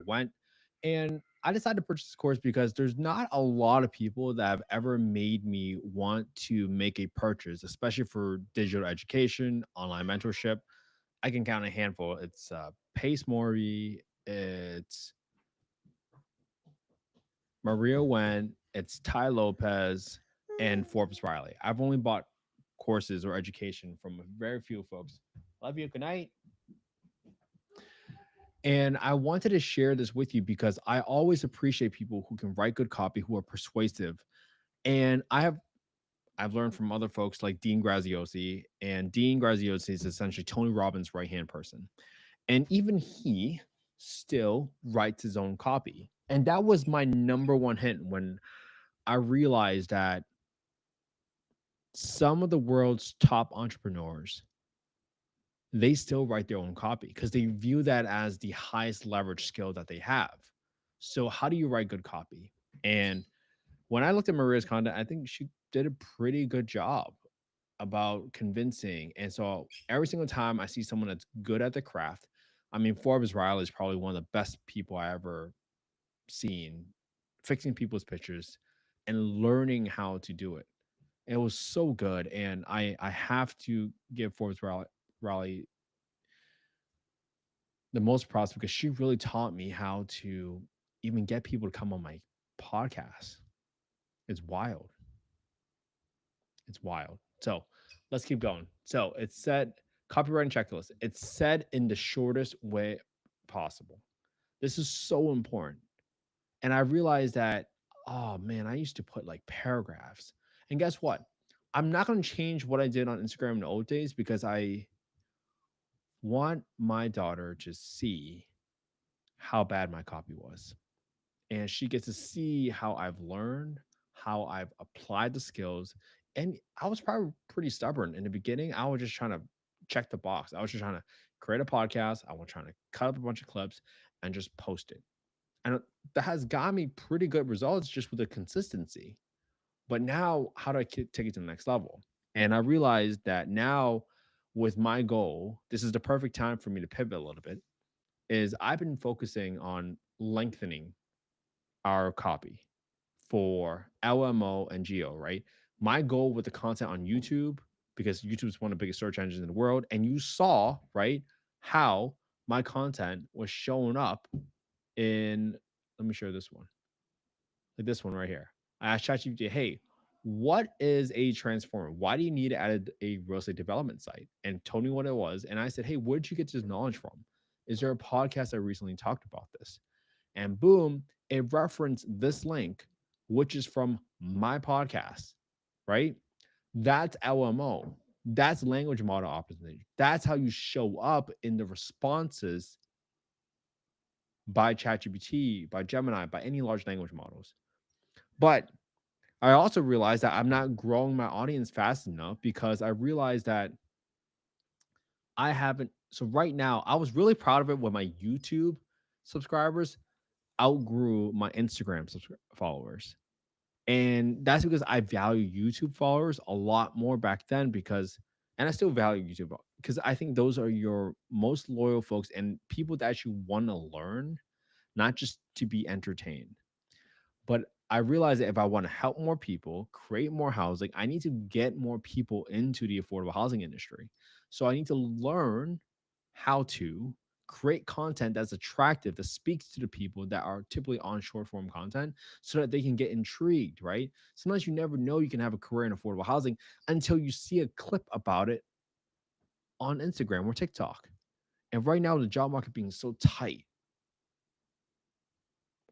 went. And I decided to purchase this course because there's not a lot of people that have ever made me want to make a purchase, especially for digital education, online mentorship. I can count a handful. It's Pace Mori, it's Maria Wen, it's Ty Lopez, and Forbes Riley. I've only bought courses or education from very few folks. Love you. Good night. And I wanted to share this with you because I always appreciate people who can write good copy, who are persuasive. And I've learned from other folks like Dean Graziosi, and Dean Graziosi is essentially Tony Robbins' right hand person. And even he still writes his own copy. And that was my number one hint when I realized that some of the world's top entrepreneurs, they still write their own copy because they view that as the highest leverage skill that they have. So how do you write good copy? And when I looked at Maria's content, I think she did a pretty good job about convincing. And so every single time I see someone that's good at the craft, I mean, Forbes Riley is probably one of the best people I ever seen fixing people's pictures and learning how to do it. It was so good. And I have to give Riley the most props because she really taught me how to even get people to come on my podcast. It's wild. It's wild. So let's keep going. So it's said copywriting checklist. It's said in the shortest way possible. This is so important. And I realized that, oh man, I used to put like paragraphs. And guess what? I'm not going to change what I did on Instagram in the old days because I want my daughter to see how bad my copy was. And she gets to see how I've learned, how I've applied the skills. And I was probably pretty stubborn in the beginning. I was just trying to check the box. I was just trying to create a podcast. I was trying to cut up a bunch of clips and just post it. And that has got me pretty good results just with the consistency. But now, how do I take it to the next level? And I realized that now, with my goal, this is the perfect time for me to pivot a little bit. Is I've been focusing on lengthening our copy for LMO and Geo, right? My goal with the content on YouTube, because YouTube is one of the biggest search engines in the world, and you saw, right, how my content was showing up in, let me show this one, like this one right here. I asked ChatGPT, hey, what is a transformer? Why do you need to add a real estate development site? And told me what it was. And I said, hey, where did you get this knowledge from? Is there a podcast that recently talked about this? And boom, it referenced this link, which is from my podcast, right? That's LMO. That's language model optimization. That's how you show up in the responses by ChatGPT, by Gemini, by any large language models. But I also realized that I'm not growing my audience fast enough because I realized that I haven't. So right now, I was really proud of it when my YouTube subscribers outgrew my Instagram followers. And that's because I value YouTube followers a lot more back then because, and I still value YouTube because I think those are your most loyal folks and people that actually want to learn, not just to be entertained. But I realize that if I want to help more people, create more housing, I need to get more people into the affordable housing industry. So I need to learn how to create content that's attractive, that speaks to the people that are typically on short form content so that they can get intrigued, right? Sometimes you never know you can have a career in affordable housing until you see a clip about it on Instagram or TikTok. And right now, the job market being so tight,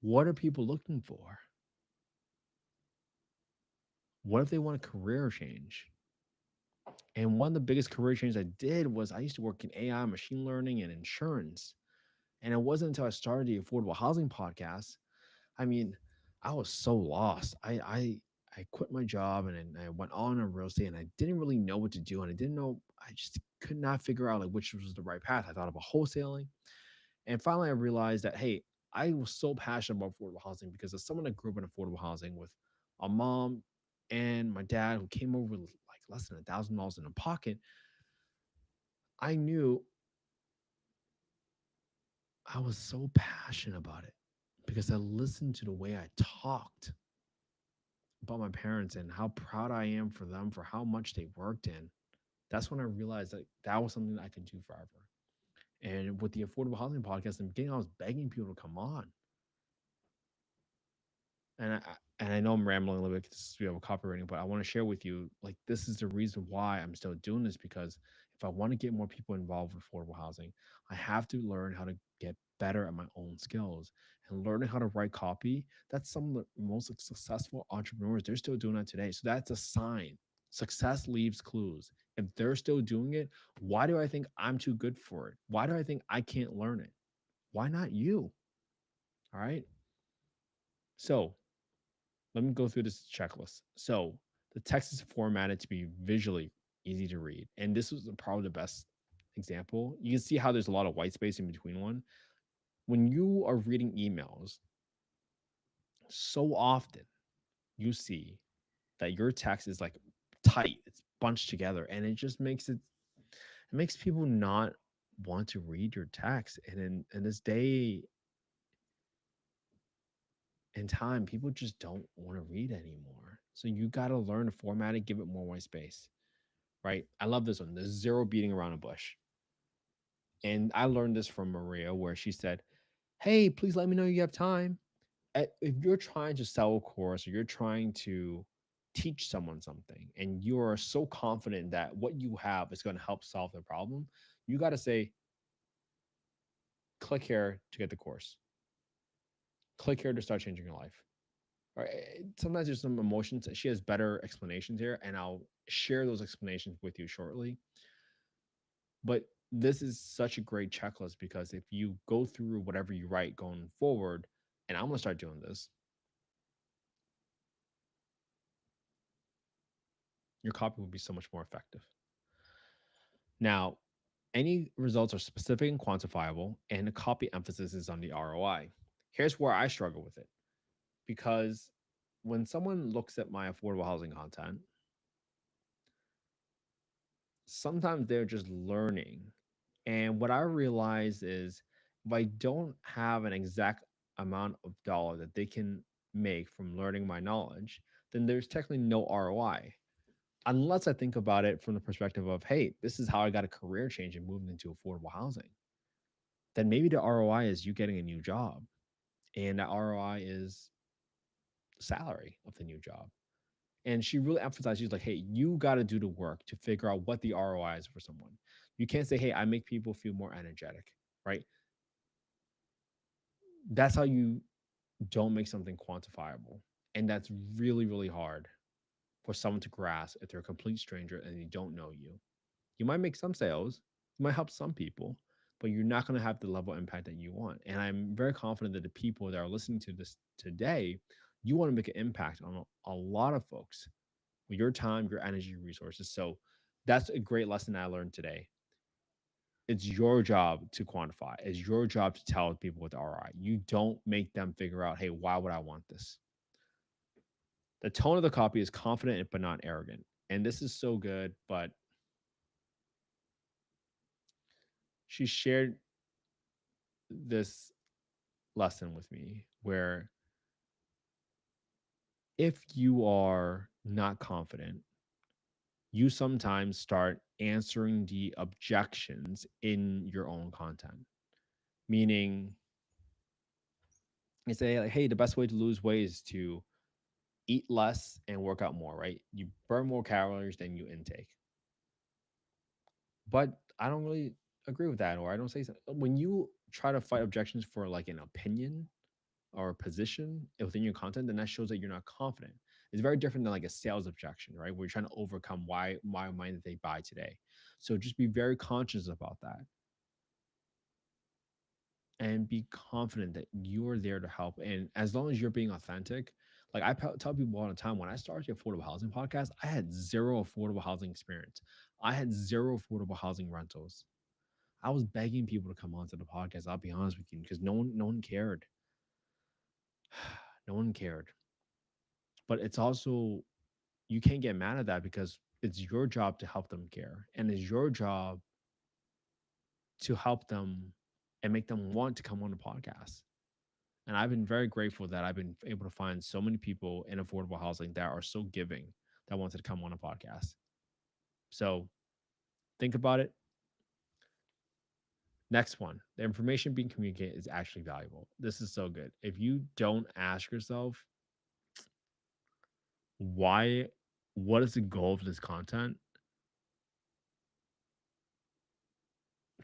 what are people looking for? What if they want a career change? And one of the biggest career changes I did was I used to work in AI, machine learning, and insurance. And it wasn't until I started the affordable housing podcast. I mean, I was so lost. I quit my job and then I went on in real estate and I didn't really know what to do. And I didn't know, I just could not figure out like which was the right path. I thought about wholesaling. And finally I realized that hey, I was so passionate about affordable housing because as someone that grew up in affordable housing with a mom and my dad who came over with like less than $1,000 in a pocket, I knew I was so passionate about it because I listened to the way I talked about my parents and how proud I am for them for how much they worked in. That's when I realized that that was something that I could do forever. And with the affordable housing podcast in the beginning, I was begging people to come on. And I know I'm rambling a little bit because we have a copywriting, but I want to share with you like this is the reason why I'm still doing this because if I want to get more people involved with affordable housing, I have to learn how to get better at my own skills and learning how to write copy. That's some of the most successful entrepreneurs. They're still doing that today. So that's a sign. Success leaves clues. If they're still doing it, why do I think I'm too good for it? Why do I think I can't learn it? Why not you? All right. So let me go through this checklist. So the text is formatted to be visually easy to read. And this was probably the best example. You can see how there's a lot of white space in between one. When you are reading emails, so often you see that your text is like tight, it's bunched together, and it just it makes people not want to read your text. And in this day and time, people just don't want to read anymore. So you got to learn to format it, give it more white space. Right? I love this one. There's zero beating around a bush. And I learned this from Maria, where she said, hey, please let me know you have time. If you're trying to sell a course or you're trying to teach someone something and you are so confident that what you have is going to help solve their problem, you got to say, click here to get the course, click here to start changing your life. Right? Sometimes there's some emotions. She has better explanations here, and I'll share those explanations with you shortly. But this is such a great checklist because if you go through whatever you write going forward, and I'm going to start doing this, your copy will be so much more effective. Now, any results are specific and quantifiable, and the copy emphasis is on the ROI. Here's where I struggle with it because when someone looks at my affordable housing content, sometimes they're just learning. And what I realize is if I don't have an exact amount of dollar that they can make from learning my knowledge, then there's technically no ROI. Unless I think about it from the perspective of, hey, this is how I got a career change and moved into affordable housing. Then maybe the ROI is you getting a new job. And that ROI is salary of the new job. And she really emphasized, she's like, hey, you got to do the work to figure out what the ROI is for someone. You can't say, hey, I make people feel more energetic, right? That's how you don't make something quantifiable. And that's really, really hard for someone to grasp if they're a complete stranger and they don't know you. You might make some sales, you might help some people, but you're not going to have the level of impact that you want. And I'm very confident that the people that are listening to this today, you want to make an impact on a lot of folks with your time, your energy, resources. So that's a great lesson I learned today. It's your job to quantify. It's your job to tell people what the ROI. You don't make them figure out, hey, why would I want this? The tone of the copy is confident but not arrogant. And this is so good, but she shared this lesson with me where if you are not confident, you sometimes start answering the objections in your own content. Meaning, you say, like, hey, the best way to lose weight is to eat less and work out more, right? You burn more calories than you intake. But I don't really agree with that, or I don't say so. When you try to fight objections for like an opinion or a position within your content, then that shows that you're not confident. It's very different than like a sales objection, right? Where you're trying to overcome why might they buy today. So just be very conscious about that and be confident that you're there to help. And as long as you're being authentic, like tell people all the time, when I started the affordable housing podcast, I had zero affordable housing experience. I had zero affordable housing rentals. I was begging people to come onto the podcast. I'll be honest with you, because no one cared. No one cared. But it's also you can't get mad at that because it's your job to help them care, and it's your job to help them and make them want to come on the podcast. And I've been very grateful that I've been able to find so many people in affordable housing that are so giving that wanted to come on a podcast. So think about it. Next one, the information being communicated is actually valuable. This is so good. If you don't ask yourself, why, what is the goal of this content?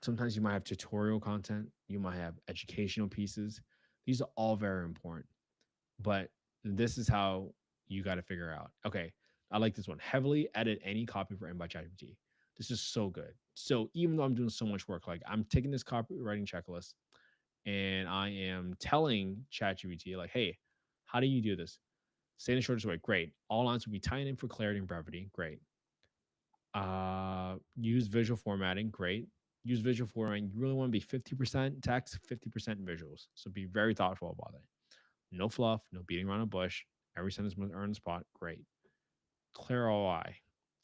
Sometimes you might have tutorial content, you might have educational pieces. These are all very important. But this is how you got to figure out. Okay, I like this one. Heavily edit any copy written by ChatGPT. This is so good. So even though I'm doing so much work, like I'm taking this copywriting checklist and I am telling ChatGPT, like, hey, how do you do this? Say in the shortest way. Great. All lines will be tightened in for clarity and brevity. Great. Use visual formatting. Great. Use visual formatting. You really want to be 50% text, 50% visuals. So be very thoughtful about it. No fluff, no beating around a bush. Every sentence must earn a spot. Great. Clear ROI,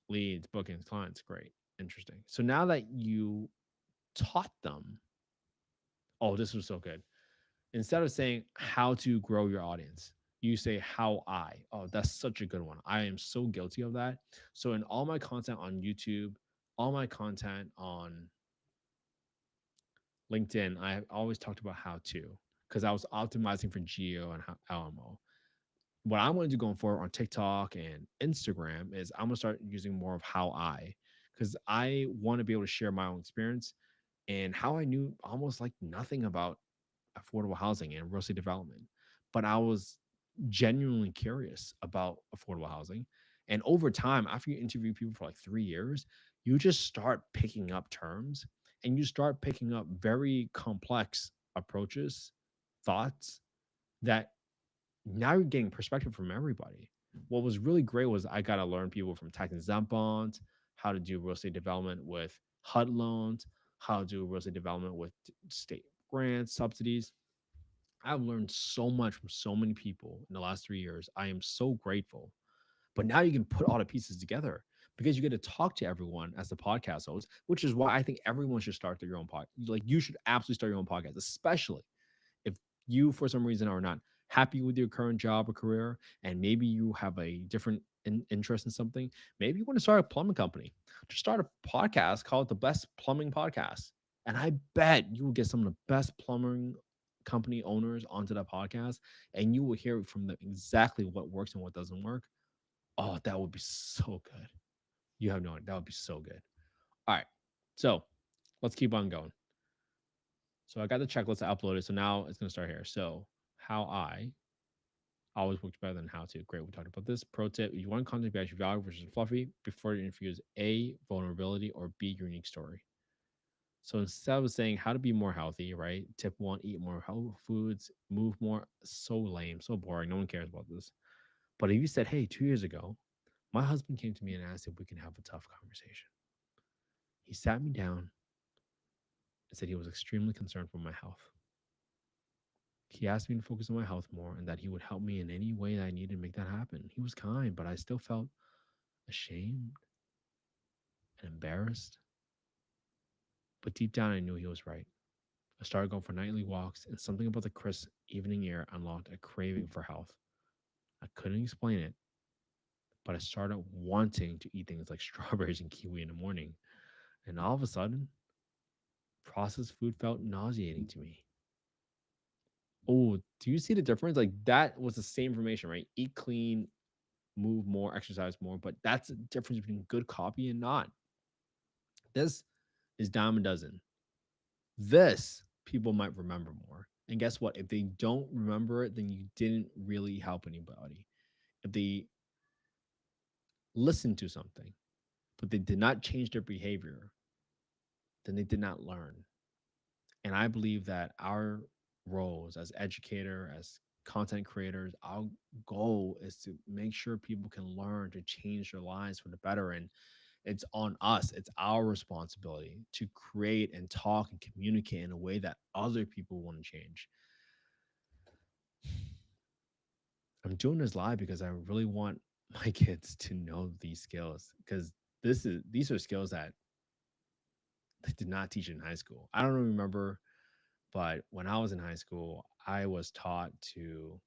leads, bookings, clients. Great. Interesting. So now that you taught them, oh, this was so good. Instead of saying how to grow your audience, you say how I. Oh, that's such a good one. I am so guilty of that. So in all my content on YouTube, all my content on LinkedIn, I have always talked about how to because I was optimizing for geo and LMO. What I want to do going forward on TikTok and Instagram is I'm gonna start using more of how I, because I want to be able to share my own experience and how I knew almost like nothing about affordable housing and real estate development, but I was genuinely curious about affordable housing. And over time, after you interview people for like 3 years, you just start picking up terms and you start picking up very complex approaches, thoughts that now you're getting perspective from everybody. What was really great was I got to learn people from tax exempt bonds, how to do real estate development with HUD loans, how to do real estate development with state grants, subsidies. I've learned so much from so many people in the last 3 years. I am so grateful. But now you can put all the pieces together because you get to talk to everyone as the podcast host, which is why I think everyone should start their own podcast. Like you should absolutely start your own podcast, especially if you for some reason are not happy with your current job or career and maybe you have a different interest in something. Maybe you want to start a plumbing company. Just start a podcast called the Best Plumbing Podcast, and I bet you will get some of the best plumbing company owners onto that podcast, and you will hear from them exactly what works and what doesn't work. Oh, that would be so good. You have no idea. That would be so good. All right, so let's keep on going. So I got the checklist uploaded. So now it's going to start here. So how I always works better than how to. Great. We talked about this. Pro tip: you want content to be actually valuable versus fluffy before you infuse A, vulnerability, or B, your unique story. So instead of saying how to be more healthy, right? Tip one: eat more whole foods, move more. So lame, so boring. No one cares about this. But if you said, hey, 2 years ago, my husband came to me and asked if we can have a tough conversation. He sat me down and said he was extremely concerned for my health. He asked me to focus on my health more and that he would help me in any way that I needed to make that happen. He was kind, but I still felt ashamed and embarrassed. But deep down, I knew he was right. I started going for nightly walks, and something about the crisp evening air unlocked a craving for health. I couldn't explain it, but I started wanting to eat things like strawberries and kiwi in the morning. And all of a sudden, processed food felt nauseating to me. Oh, do you see the difference? Like that was the same information, right? Eat clean, move more, exercise more, but that's the difference between good copy and not. This is dime a dozen. This people might remember more. And guess what? If they don't remember it, then you didn't really help anybody. If they listened to something, but they did not change their behavior, then they did not learn. And I believe that our roles as educator, as content creators, our goal is to make sure people can learn to change their lives for the better. And it's on us. It's our responsibility to create and talk and communicate in a way that other people want to change. I'm doing this live because I really want my kids to know these skills because these are skills that they did not teach in high school. I don't remember But when I was in high school, I was taught to